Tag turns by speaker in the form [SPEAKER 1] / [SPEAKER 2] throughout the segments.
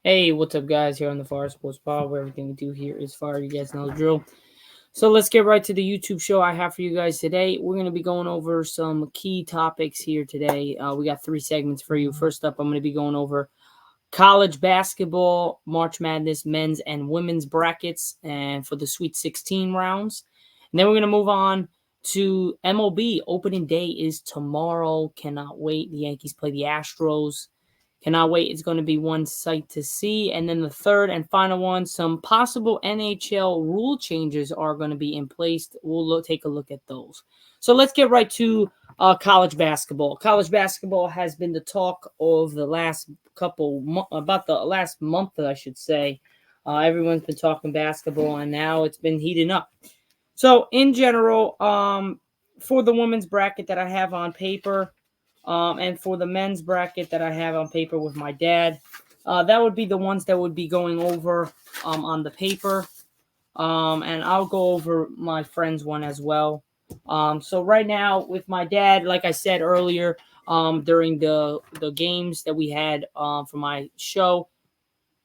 [SPEAKER 1] Hey, what's up, guys? Here on the Fire Sports Pod, where everything we do here is fire. You guys know the drill. So let's get right to the YouTube show I have for you guys today. We're going to be going over some key topics here today. We got 3 segments for you. First up, I'm going to be going over college basketball, March Madness, men's and women's brackets, and for the Sweet 16 rounds. And then we're going to move on to MLB. Opening day is tomorrow. Cannot wait. The Yankees play the Astros. Cannot wait. It's going to be one sight to see. And then the third and final one, some possible NHL rule changes are going to be in place. We'll take a look at those. So let's get right to college basketball. College basketball has been the talk of the last about the last month, I should say. Everyone's been talking basketball, and now it's been heating up. So in general, for the women's bracket that I have on paper, and for the men's bracket that I have on paper with my dad, that would be the ones that would be going over on the paper. And I'll go over my friend's one as well. So right now with my dad, like I said earlier, during the games that we had for my show,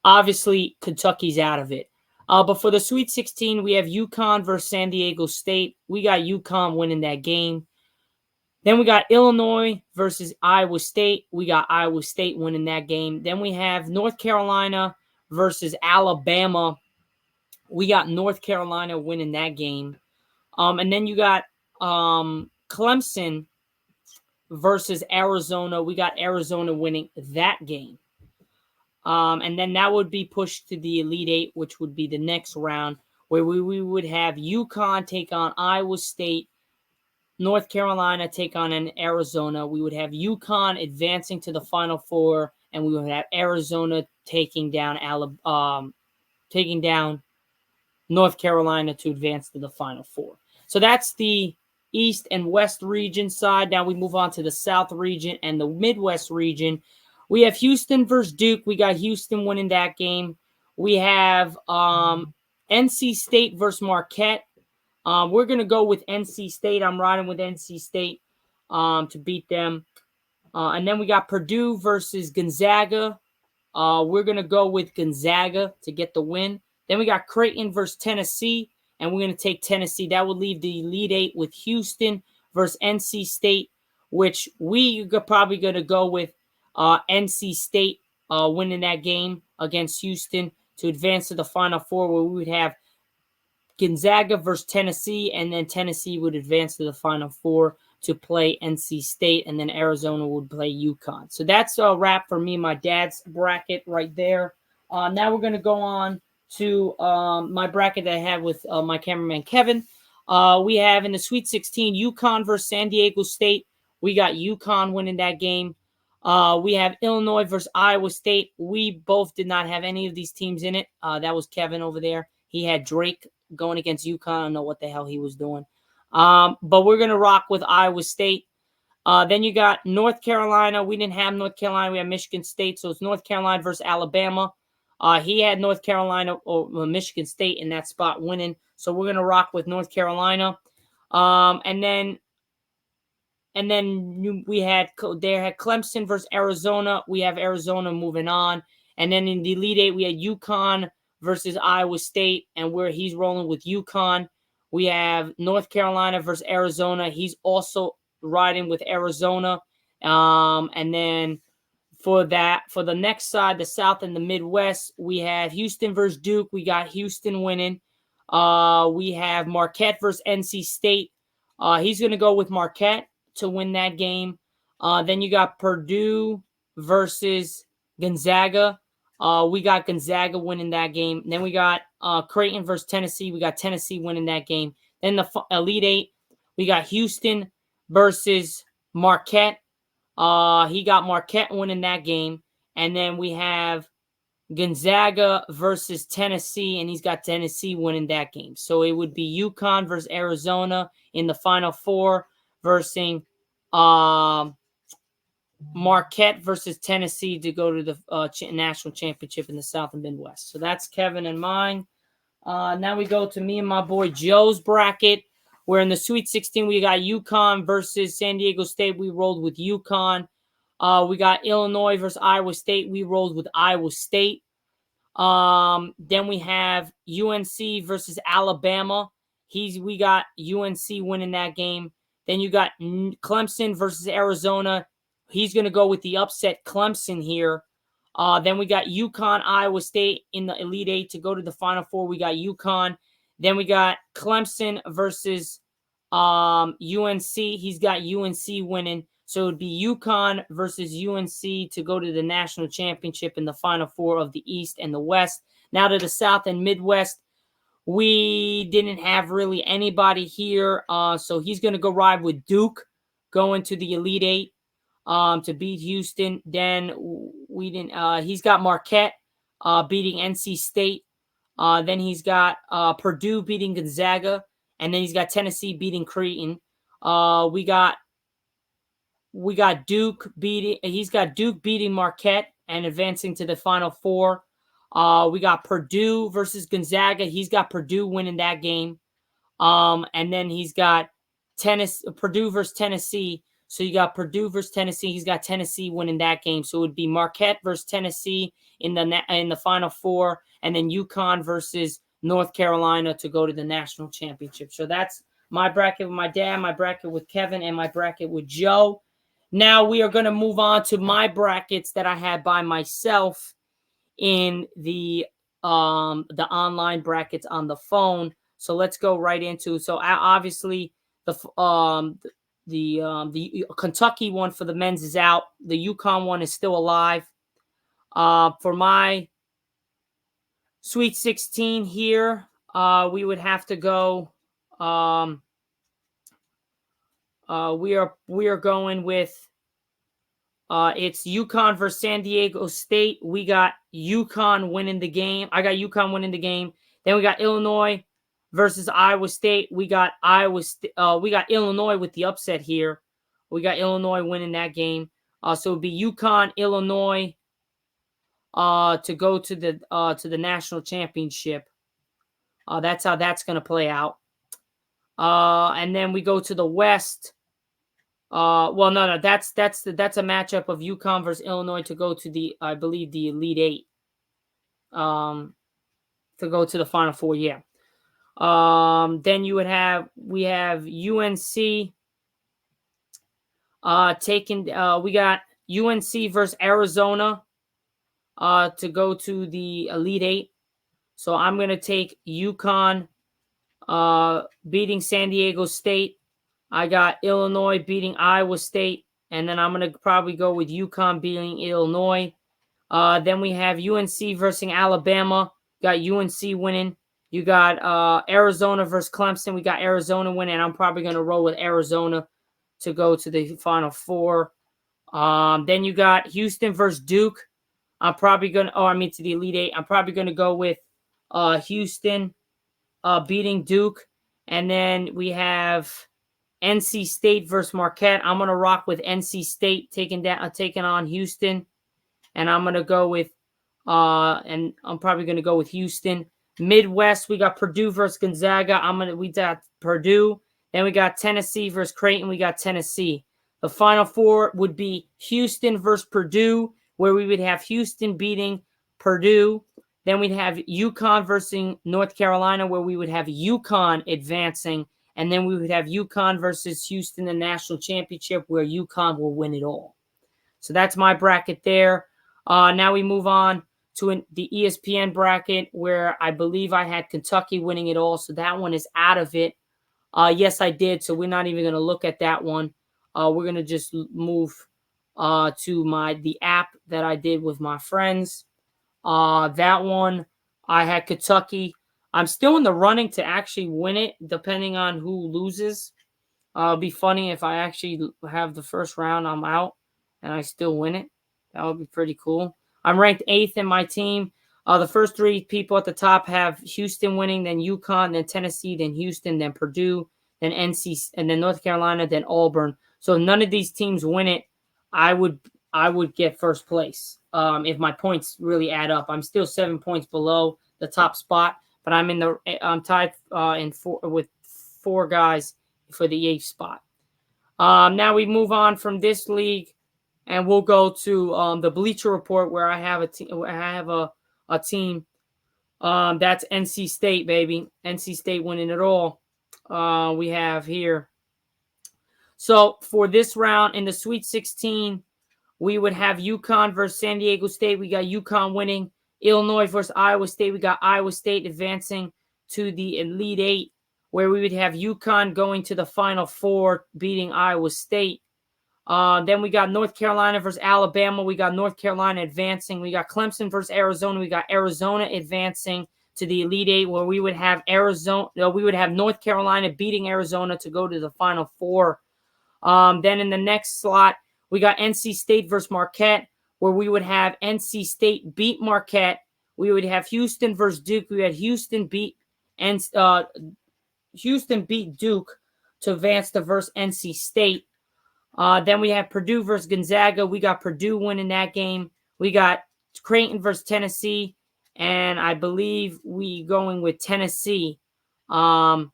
[SPEAKER 1] obviously Kentucky's out of it. But for the Sweet 16, we have UConn versus San Diego State. We got UConn winning that game. Then we got Illinois versus Iowa State. We got Iowa State winning that game. Then we have North Carolina versus Alabama. We got North Carolina winning that game. And then you got Clemson versus Arizona. We got Arizona winning that game. And then that would be pushed to the Elite Eight, which would be the next round, where we would have UConn take on Iowa State, North Carolina take on an Arizona. We would have UConn advancing to the Final Four, and we would have Arizona taking down North Carolina to advance to the Final Four. So that's the East and West region side. Now we move on to the South region and the Midwest region. We have Houston versus Duke. We got Houston winning that game. We have NC State versus Marquette. We're going to go with NC State. I'm riding with NC State to beat them. And then we got Purdue versus Gonzaga. We're going to go with Gonzaga to get the win. Then we got Creighton versus Tennessee, and we're going to take Tennessee. That would leave the Elite Eight with Houston versus NC State, which we are probably going to go with NC State winning that game against Houston to advance to the Final Four, where we would have Gonzaga versus Tennessee, and then Tennessee would advance to the Final Four to play NC State, and then Arizona would play UConn. So that's a wrap for me, my dad's bracket right there. Now we're going to go on to my bracket that I had with my cameraman Kevin. We have in the Sweet 16, UConn versus San Diego State. We got UConn winning that game. We have Illinois versus Iowa State. We both did not have any of these teams in it. That was Kevin over there. He had Drake going against UConn. I don't know what the hell he was doing. But we're going to rock with Iowa State. Then you got North Carolina. We didn't have North Carolina. We had Michigan State. So it's North Carolina versus Alabama. He had North Carolina or Michigan State in that spot winning. So we're going to rock with North Carolina. And then we had Clemson versus Arizona. We have Arizona moving on. And then in the Elite Eight, we had UConn versus Iowa State, and where he's rolling with UConn. We have North Carolina versus Arizona. He's also riding with Arizona. And then for the next side, the South and the Midwest, we have Houston versus Duke. We got Houston winning. We have Marquette versus NC State. He's going to go with Marquette to win that game. Then you got Purdue versus Gonzaga. We got Gonzaga winning that game. Then we got Creighton versus Tennessee. We got Tennessee winning that game. Then the Elite Eight, we got Houston versus Marquette. He got Marquette winning that game. And then we have Gonzaga versus Tennessee, and he's got Tennessee winning that game. So it would be UConn versus Arizona in the Final Four versus Marquette versus Tennessee to go to the national championship in the South and Midwest. So that's Kevin and mine. Now we go to me and my boy Joe's bracket, where in the Sweet 16 we got UConn versus San Diego State. We rolled with UConn. We got Illinois versus Iowa State. We rolled with Iowa State. Then we have UNC versus Alabama. We got UNC winning that game. Then you got Clemson versus Arizona. He's going to go with the upset Clemson here. Then we got UConn, Iowa State in the Elite Eight to go to the Final Four. We got UConn. Then we got Clemson versus UNC. He's got UNC winning. So it would be UConn versus UNC to go to the national championship in the Final Four of the East and the West. Now to the South and Midwest, we didn't have really anybody here. So he's going to go ride with Duke going to the Elite Eight to beat Houston. Then we didn't. He's got Marquette beating NC State. Then he's got Purdue beating Gonzaga. And then he's got Tennessee beating Creighton. We got Duke beating. He's got Duke beating Marquette and advancing to the Final Four. We got Purdue versus Gonzaga. He's got Purdue winning that game. And then he's got Purdue versus Tennessee. So you got Purdue versus Tennessee. He's got Tennessee winning that game. So it would be Marquette versus Tennessee in the Final Four, and then UConn versus North Carolina to go to the national championship. So that's my bracket with my dad, my bracket with Kevin, and my bracket with Joe. Now we are going to move on to my brackets that I had by myself in the online brackets on the phone. So let's go right into. So obviously the Kentucky one for the men's is out. The UConn one is still alive. For my Sweet 16 here, we would have to go. We are going with it's UConn versus San Diego State. We got UConn winning the game. I got UConn winning the game. Then we got Illinois versus Iowa State. We got Illinois with the upset here. We got Illinois winning that game. So it'd be UConn, Illinois to go to the national championship. That's how that's going to play out. And then we go to the West. That's a matchup of UConn versus Illinois to go to I believe the Elite Eight. To go to the Final Four, yeah. Then we have UNC we got UNC versus Arizona to go to the Elite Eight. So I'm gonna take UConn beating San Diego State. I got Illinois beating Iowa State, and then I'm going to probably go with UConn beating Illinois. Then we have UNC versus Alabama. Got UNC winning. You got Arizona versus Clemson. We got Arizona winning. I'm probably going to roll with Arizona to go to the Final Four. Then you got Houston versus Duke. I'm probably going to, to the Elite Eight. I'm probably going to go with Houston beating Duke. And then we have NC State versus Marquette. I'm going to rock with NC State taking on Houston. And I'm going to go with Houston. Midwest, we got Purdue versus Gonzaga. We got Purdue. Then we got Tennessee versus Creighton. We got Tennessee. The Final Four would be Houston versus Purdue, where we would have Houston beating Purdue. Then we'd have UConn versus North Carolina, where we would have UConn advancing. And then we would have UConn versus Houston in the national championship, where UConn will win it all. So that's my bracket there. Now we move on to the ESPN bracket, where I believe I had Kentucky winning it all. So that one is out of it. Yes, I did. So we're not even going to look at that one. We're going to just move to the app that I did with my friends. That one, I had Kentucky. I'm still in the running to actually win it, depending on who loses. It'd be funny if I actually have the first round, I'm out, and I still win it. That would be pretty cool. I'm ranked 8th in my team. The first 3 people at the top have Houston winning, then UConn, then Tennessee, then Houston, then Purdue, then NC, and then North Carolina, then Auburn. So if none of these teams win it, I would get first place. If my points really add up, I'm still 7 points below the top spot, but I'm tied with 4 guys for the 8th spot. Now we move on from this league, and we'll go to the Bleacher Report, where I have a team. That's NC State, baby. NC State winning it all. We have here. So for this round in the Sweet 16, we would have UConn versus San Diego State. We got UConn winning. Illinois versus Iowa State. We got Iowa State advancing to the Elite Eight, where we would have UConn going to the Final Four, beating Iowa State. Then we got North Carolina versus Alabama. We got North Carolina advancing. We got Clemson versus Arizona. We got Arizona advancing to the Elite Eight, where we would have North Carolina beating Arizona to go to the Final Four. Then in the next slot, we got NC State versus Marquette, where we would have NC State beat Marquette. We would have Houston versus Duke. We had Houston beat Duke to advance to versus NC State. Then we have Purdue versus Gonzaga. We got Purdue winning that game. We got Creighton versus Tennessee, and I believe we going with Tennessee. And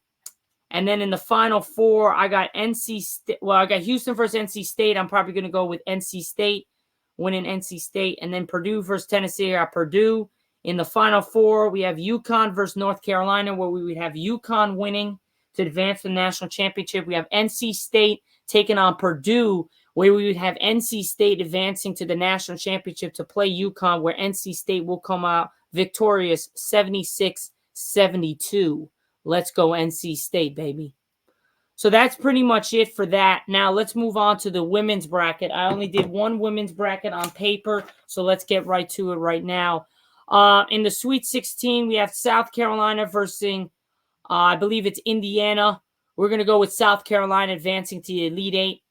[SPEAKER 1] then in the Final Four, I got NC State. Well, I got Houston versus NC State. I'm probably going to go with NC State, winning NC State. And then Purdue versus Tennessee. I got Purdue. In the Final Four, we have UConn versus North Carolina, where we would have UConn winning to advance to the national championship. We have NC State taking on Purdue, where we would have NC State advancing to the national championship to play UConn, where NC State will come out victorious 76-72. Let's go NC State, baby. So that's pretty much it for that. Now let's move on to the women's bracket. I only did one women's bracket on paper, so let's get right to it right now. In the Sweet 16, we have South Carolina versus, I believe it's Indiana. We're going to go with South Carolina advancing to the Elite Eight.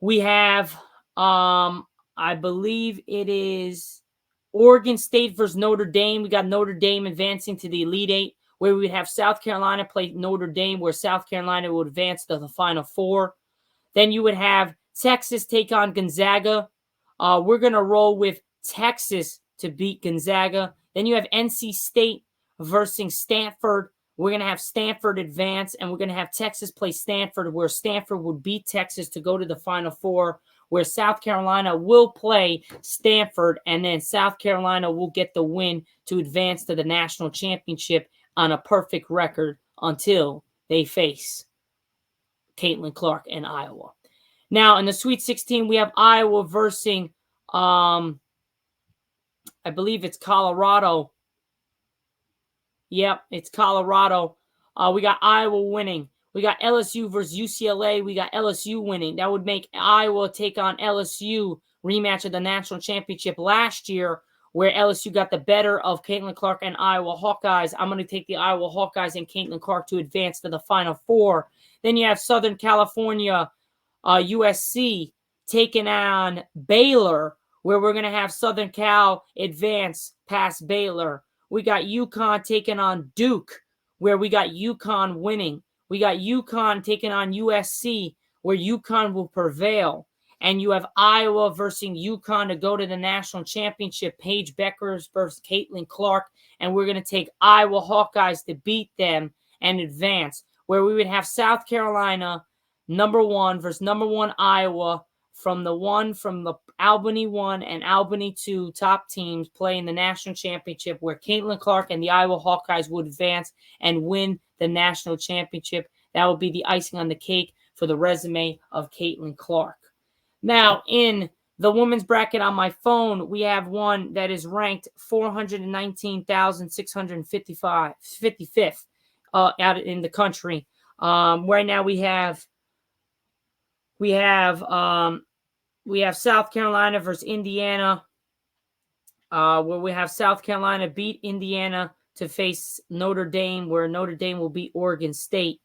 [SPEAKER 1] We have, I believe it is Oregon State versus Notre Dame. We got Notre Dame advancing to the Elite Eight, where we would have South Carolina play Notre Dame, where South Carolina would advance to the Final Four. Then you would have Texas take on Gonzaga. We're going to roll with Texas to beat Gonzaga. Then you have NC State versus Stanford. We're going to have Stanford advance, and we're going to have Texas play Stanford, where Stanford would beat Texas to go to the Final Four, where South Carolina will play Stanford, and then South Carolina will get the win to advance to the national championship on a perfect record until they face Caitlin Clark and Iowa. Now, in the Sweet 16, we have Iowa versus, I believe it's Colorado. Yep, it's Colorado. We got Iowa winning. We got LSU versus UCLA. We got LSU winning. That would make Iowa take on LSU, rematch of the national championship last year, where LSU got the better of Caitlin Clark and Iowa Hawkeyes. I'm going to take the Iowa Hawkeyes and Caitlin Clark to advance to the Final Four. Then you have Southern California, USC, taking on Baylor, where we're going to have Southern Cal advance past Baylor. We got UConn taking on Duke, where we got UConn winning. We got UConn taking on USC, where UConn will prevail. And you have Iowa versus UConn to go to the national championship. Paige Beckers versus Caitlin Clark. And we're going to take Iowa Hawkeyes to beat them and advance. Where we would have South Carolina, number 1 versus number 1 Iowa, from the Albany 1 and Albany 2 top teams playing the national championship, where Caitlin Clark and the Iowa Hawkeyes would advance and win the national championship. That would be the icing on the cake for the resume of Caitlin Clark. Now, in the women's bracket on my phone, we have one that is ranked 419,655th out in the country. Right now we have South Carolina versus Indiana, where we have South Carolina beat Indiana to face Notre Dame, where Notre Dame will beat Oregon State.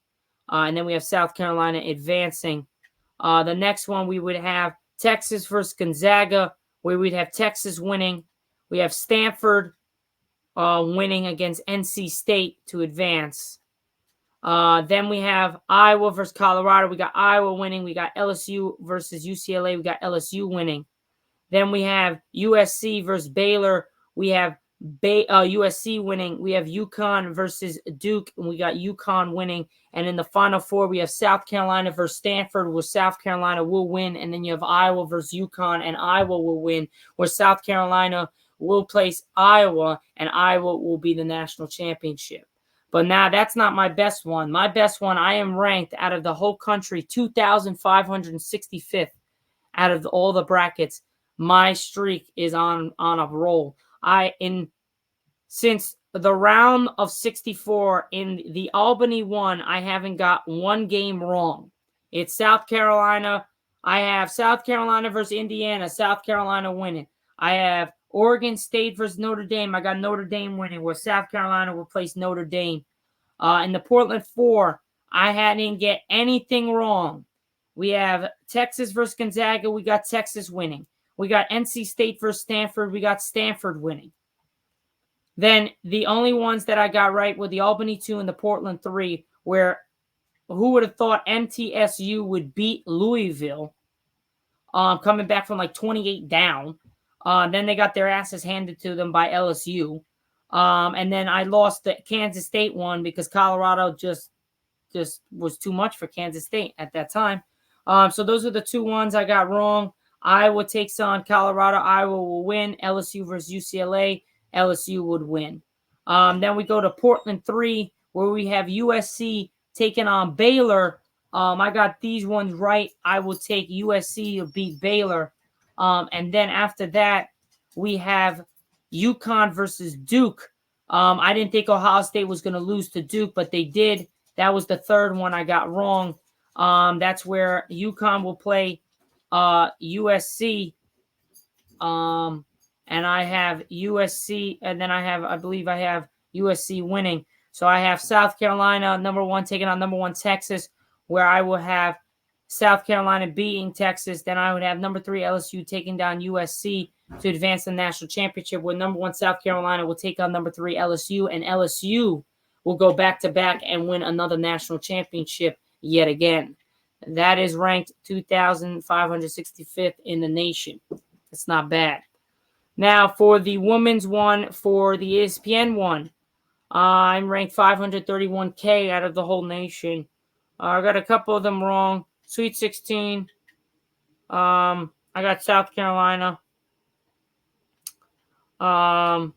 [SPEAKER 1] And then we have South Carolina advancing. The next one, we would have Texas versus Gonzaga, where we'd have Texas winning. We have Stanford winning against NC State to advance. Then we have Iowa versus Colorado. We got Iowa winning. We got LSU versus UCLA. We got LSU winning. Then we have USC versus Baylor. We have USC winning. We have UConn versus Duke, and we got UConn winning. And in the Final Four, we have South Carolina versus Stanford, where South Carolina will win. And then you have Iowa versus UConn, and Iowa will win, where South Carolina will place Iowa, and Iowa will be the national championship. But now that's not my best one. My best one, I am ranked out of the whole country 2,565th out of all the brackets. My streak is on a roll. Since the round of 64 in the Albany one, I haven't got one game wrong. It's South Carolina. I have South Carolina versus Indiana. South Carolina winning. I have Oregon State versus Notre Dame. I got Notre Dame winning, where South Carolina will place Notre Dame. In the Portland 4, I didn't get anything wrong. We have Texas versus Gonzaga. We got Texas winning. We got NC State versus Stanford. We got Stanford winning. Then the only ones that I got right were the Albany 2 and the Portland 3, where who would have thought MTSU would beat Louisville, coming back from like 28 down. Then they got their asses handed to them by LSU. And then I lost the Kansas State one because Colorado just was too much for Kansas State at that time. So those are the two ones I got wrong. Iowa takes on Colorado. Iowa will win. LSU versus UCLA. LSU would win. Then we go to Portland 3, where we have USC taking on Baylor. I got these ones right. I will take USC to beat Baylor. And then after that, we have UConn versus Duke. I didn't think Ohio State was going to lose to Duke, but they did. That was the third one I got wrong. That's where UConn will play USC. And I have USC, and then I believe I have USC winning. So I have South Carolina, number 1, taking on number 1 Texas, where I will have South Carolina beating Texas. Then I would have number 3 LSU taking down USC to advance the national championship, where number 1 South Carolina will take on number 3 LSU, and LSU will go back-to-back and win another national championship yet again. That is ranked 2,565th in the nation. It's not bad. Now, for the women's one, for the ESPN one, I'm ranked 531K out of the whole nation. I got a couple of them wrong. Sweet 16. I got South Carolina. To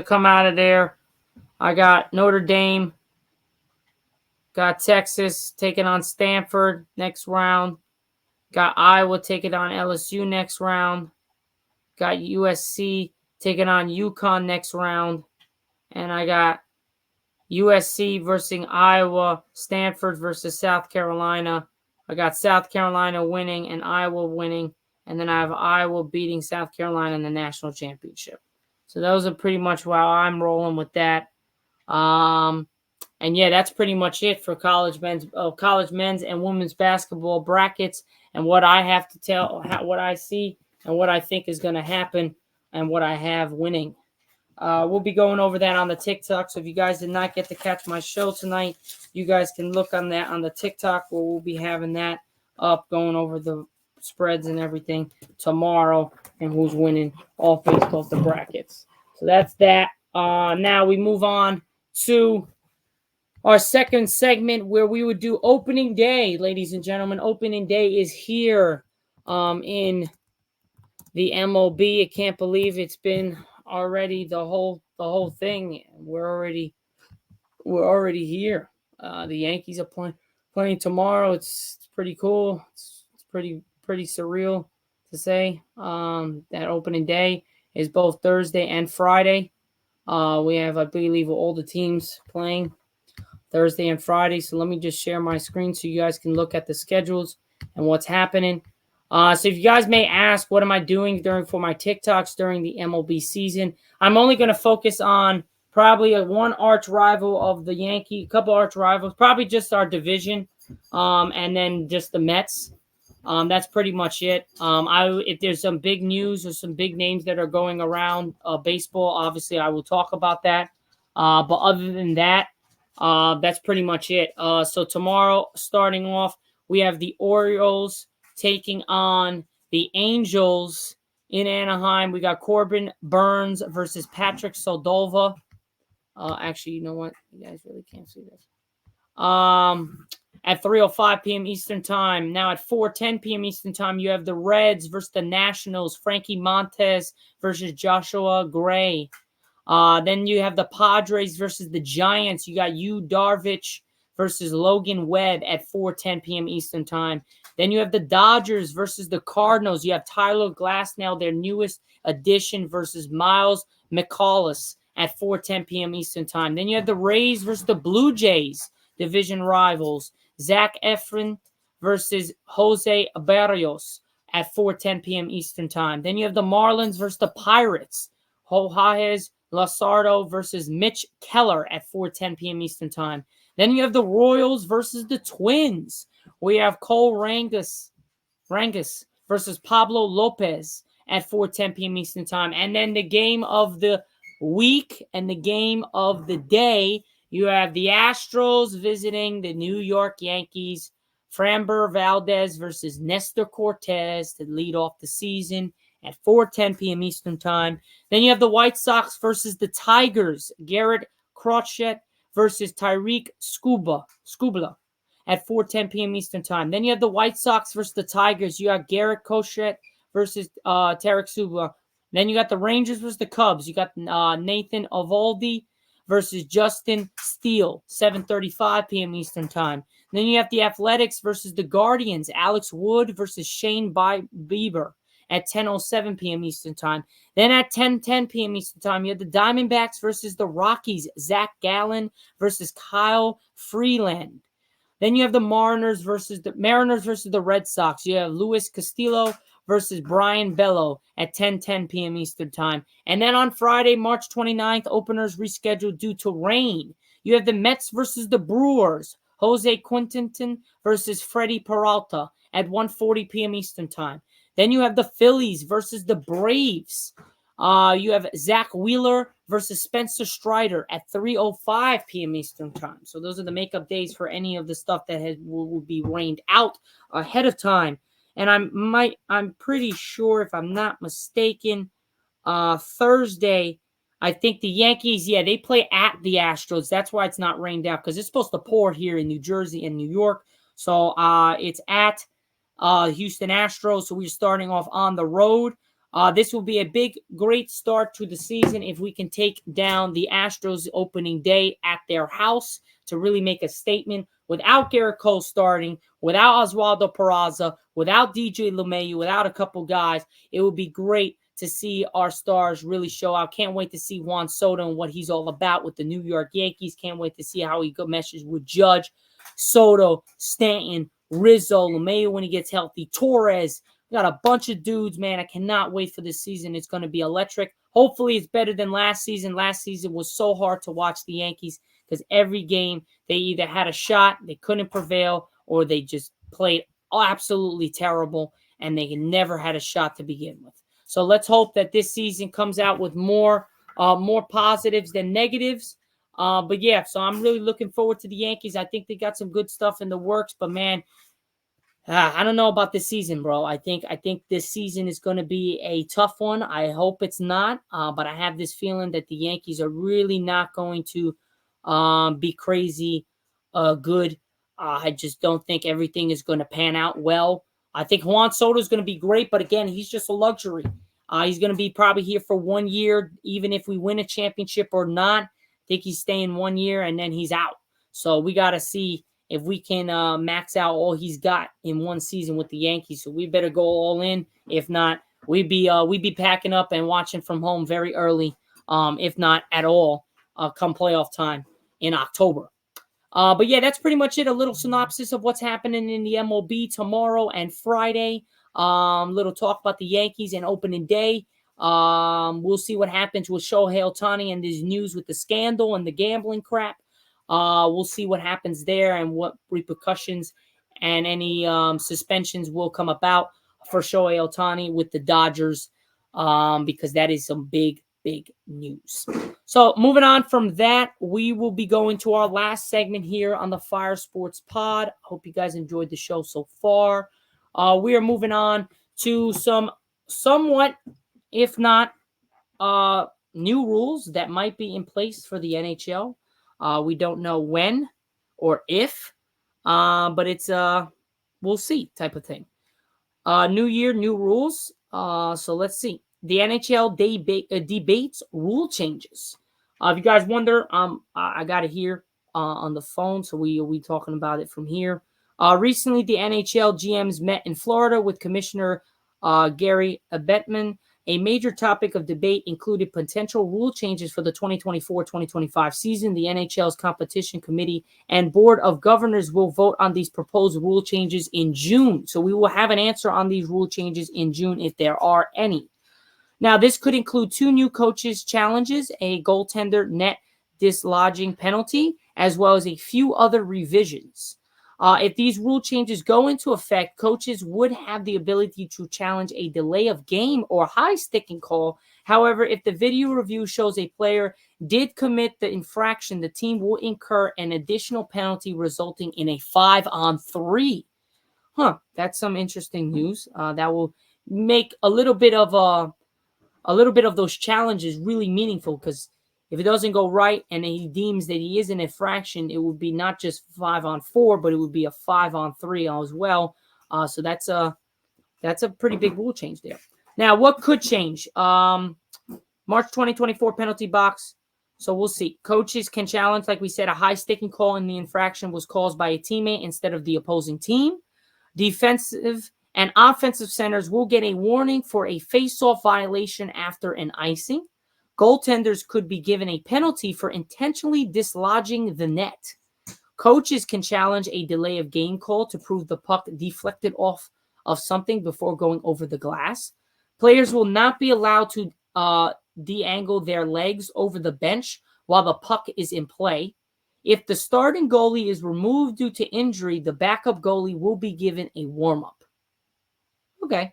[SPEAKER 1] come out of there, I got Notre Dame. Got Texas taking on Stanford next round. Got Iowa taking on LSU next round. Got USC taking on UConn next round. And I got USC versus Iowa, Stanford versus South Carolina. I got South Carolina winning and Iowa winning. And then I have Iowa beating South Carolina in the national championship. So those are pretty much how I'm rolling with that. And yeah, that's pretty much it for college men's and women's basketball brackets, and what I have to tell, what I see and what I think is going to happen, and what I have winning. We'll be going over that on the TikTok. So if you guys did not get to catch my show tonight, you guys can look on that on the TikTok, where we'll be having that up, going over the spreads and everything tomorrow, and who's winning all based off the brackets. So that's that. Now we move on to our second segment, where we would do opening day, ladies and gentlemen. Opening day is here in the MLB. I can't believe it's been already the whole thing. We're already here. The Yankees are playing tomorrow. It's pretty cool. It's pretty surreal to say. That opening day is both Thursday and Friday. We have, I believe, all the teams playing Thursday and Friday. So let me just share my screen so you guys can look at the schedules and what's happening. So if you guys may ask, what am I doing for my TikToks during the MLB season? I'm only going to focus on probably one arch rival of the Yankees, a couple arch rivals, probably just our division, and then just the Mets. That's pretty much it. If there's some big news or some big names that are going around baseball, obviously I will talk about that. But other than that, that's pretty much it. So tomorrow, starting off, we have the Orioles taking on the Angels in Anaheim. We got Corbin Burns versus Patrick Soldova. Actually, you know what? You guys really can't see this. At 3:05 p.m. Eastern Time. Now at 4:10 p.m. Eastern Time, you have the Reds versus the Nationals. Frankie Montes versus Joshua Gray. Then you have the Padres versus the Giants. You got Yu Darvish versus Logan Webb at 4:10 p.m. Eastern Time. Then you have the Dodgers versus the Cardinals. You have Tyler Glasnow, their newest addition, versus Miles McCollis at 4:10 p.m. Eastern Time. Then you have the Rays versus the Blue Jays, division rivals. Zack versus Jose Barrios at 4:10 p.m. Eastern Time. Then you have the Marlins versus the Pirates. Jorge Luzardo versus Mitch Keller at 4:10 p.m. Eastern Time. Then you have the Royals versus the Twins. We have Cole Rangus versus Pablo Lopez at 4:10 p.m. Eastern Time. And then the game of the week and the game of the day, you have the Astros visiting the New York Yankees. Framber Valdez versus Nestor Cortez to lead off the season at 4:10 p.m. Eastern Time. Then you have the White Sox versus the Tigers. Garrett Crochet versus Tyreek Skubala at 4:10 p.m. Eastern Time. Then you have the White Sox versus the Tigers. You got Garrett Crochet versus Tarek Skubala. Then you got the Rangers versus the Cubs. You got Nathan Eovaldi versus Justin Steele, 7:35 p.m. Eastern Time. Then you have the Athletics versus the Guardians. Alex Wood versus Shane Bieber at 10:07 p.m. Eastern Time. Then at 10:10 p.m. Eastern Time, you have the Diamondbacks versus the Rockies. Zack Gallen versus Kyle Freeland. Then you have the Mariners versus the Red Sox. You have Luis Castillo versus Brian Bello at 10:10 p.m. Eastern Time. And then on Friday, March 29th, openers rescheduled due to rain. You have the Mets versus the Brewers. Jose Quinton versus Freddie Peralta at 1:40 p.m. Eastern Time. Then you have the Phillies versus the Braves. You have Zach Wheeler versus Spencer Strider at 3:05 p.m. Eastern Time. So those are the makeup days for any of the stuff that will be rained out ahead of time. And I'm pretty sure, if I'm not mistaken, Thursday, I think the Yankees, they play at the Astros. That's why it's not rained out, because it's supposed to pour here in New Jersey and New York. So it's at Houston Astros. So we're starting off on the road. This will be a great start to the season if we can take down the Astros opening day at their house to really make a statement. Without Garrett Cole starting, without Oswaldo Peraza, without DJ LeMahieu, without a couple guys, it would be great to see our stars really show out. Can't wait to see Juan Soto and what he's all about with the New York Yankees. Can't wait to see how he meshes with Judge, Soto, Stanton, Rizzo, LeMahieu when he gets healthy, Torres. We got a bunch of dudes, man. I cannot wait for this season. It's going to be electric. Hopefully it's better than last season. Last season was so hard to watch the Yankees because every game they either had a shot, they couldn't prevail, or they just played absolutely terrible and they never had a shot to begin with. So let's hope that this season comes out with more positives than negatives. But yeah, so I'm really looking forward to the Yankees. I think they got some good stuff in the works, but man, I don't know about this season, bro. I think this season is going to be a tough one. I hope it's not, but I have this feeling that the Yankees are really not going to be crazy good. I just don't think everything is going to pan out well. I think Juan Soto is going to be great, but again, he's just a luxury. He's going to be probably here for 1 year, even if we win a championship or not. I think he's staying 1 year and then he's out. So we got to see if we can max out all he's got in one season with the Yankees. So we better go all in. If not, we'd be packing up and watching from home very early, if not at all, come playoff time in October. But yeah, that's pretty much it. A little synopsis of what's happening in the MLB tomorrow and Friday. Little talk about the Yankees and opening day. We'll see what happens with Shohei Ohtani and this news with the scandal and the gambling crap. We'll see what happens there and what repercussions and any suspensions will come about for Shohei Ohtani with the Dodgers, because that is some big news. So moving on from that, we will be going to our last segment here on the Fire Sports Pod. Hope you guys enjoyed the show so far. We are moving on to some somewhat, if not new rules that might be in place for the NHL. We don't know when or if, But it's we'll see type of thing. New year, new rules. So let's see. The NHL debates rule changes. If you guys wonder, I got it here on the phone, so we talking about it from here. Recently, the NHL GMs met in Florida with Commissioner Gary Bettman. A major topic of debate included potential rule changes for the 2024-2025 season. The NHL's competition committee and board of governors will vote on these proposed rule changes in June. So we will have an answer on these rule changes in June if there are any. Now, this could include 2 new coaches' challenges, a goaltender net dislodging penalty, as well as a few other revisions. If these rule changes go into effect, coaches would have the ability to challenge a delay of game or high sticking call. However, if the video review shows a player did commit the infraction, the team will incur an additional penalty resulting in a 5-on-3. That's some interesting news. That will make a little bit of those challenges really meaningful, because if it doesn't go right and he deems that he is an infraction, it would be not just 5-on-4, but it would be a 5-on-3 as well. So that's a pretty big rule change there. Now, what could change? March 2024 penalty box. So we'll see. Coaches can challenge, like we said, a high sticking call in the infraction was caused by a teammate instead of the opposing team. Defensive and offensive centers will get a warning for a face-off violation after an icing. Goaltenders could be given a penalty for intentionally dislodging the net. Coaches can challenge a delay of game call to prove the puck deflected off of something before going over the glass. Players will not be allowed to de-angle their legs over the bench while the puck is in play. If the starting goalie is removed due to injury, the backup goalie will be given a warm-up. Okay.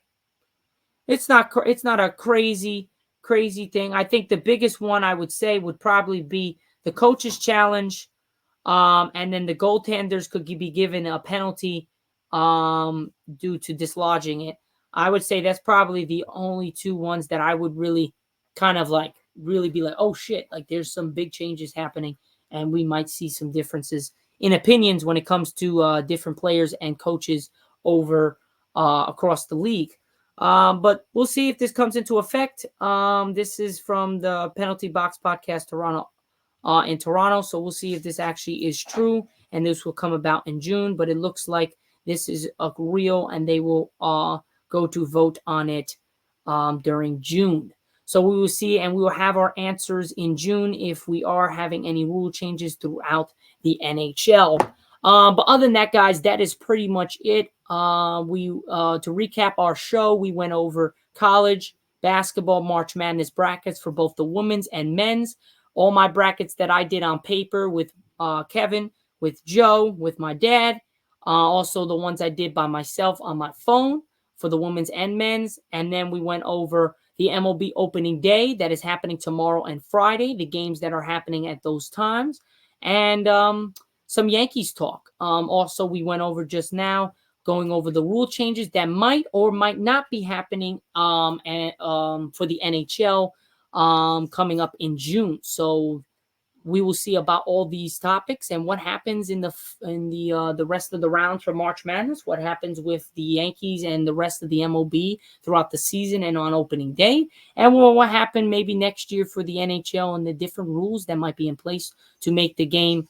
[SPEAKER 1] It's not a crazy thing. I think the biggest one I would say would probably be the coach's challenge, and then the goaltenders could be given a penalty due to dislodging it. I would say that's probably the only 2 ones that I would really kind of like really be like, oh shit, like there's some big changes happening, and we might see some differences in opinions when it comes to different players and coaches over across the league. But we'll see if this comes into effect. This is from the Penalty Box Podcast Toronto in Toronto. So we'll see if this actually is true, and this will come about in June. But it looks like this is real, and they will go to vote on it during June. So we will see, and we will have our answers in June if we are having any rule changes throughout the NHL. But other than that, guys, that is pretty much it. To recap our show, we went over college basketball March Madness brackets for both the women's and men's. All my brackets that I did on paper with Kevin, with Joe, with my dad. Also the ones I did by myself on my phone for the women's and men's. And then we went over the MLB opening day that is happening tomorrow and Friday, the games that are happening at those times, and some Yankees talk. Also, we went over just now, going over the rule changes that might or might not be happening for the NHL coming up in June. So we will see about all these topics and what happens in the rest of the rounds for March Madness, what happens with the Yankees and the rest of the MLB throughout the season and on opening day, and what happened maybe next year for the NHL and the different rules that might be in place to make the game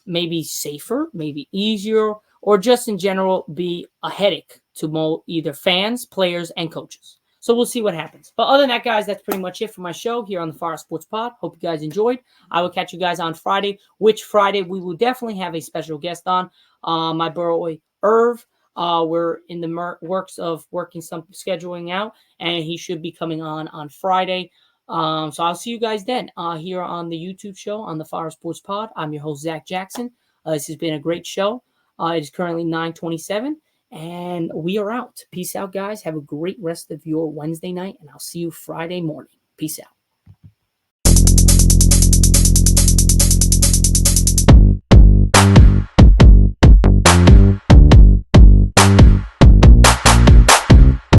[SPEAKER 1] maybe safer, maybe easier, or just in general be a headache to either fans, players, and coaches. So we'll see what happens. But other than that, guys, that's pretty much it for my show here on the Fire Sports Pod. Hope you guys enjoyed. I will catch you guys on Friday, which Friday we will definitely have a special guest on. My boy, Irv. We're in the works of working some scheduling out, and he should be coming on Friday. So I'll see you guys then here on the YouTube show on the Fire Sports Pod. I'm your host, Zack Jackson. This has been a great show. It is currently 9:27. And we are out. Peace out, guys. Have a great rest of your Wednesday night, and I'll see you Friday morning. Peace out.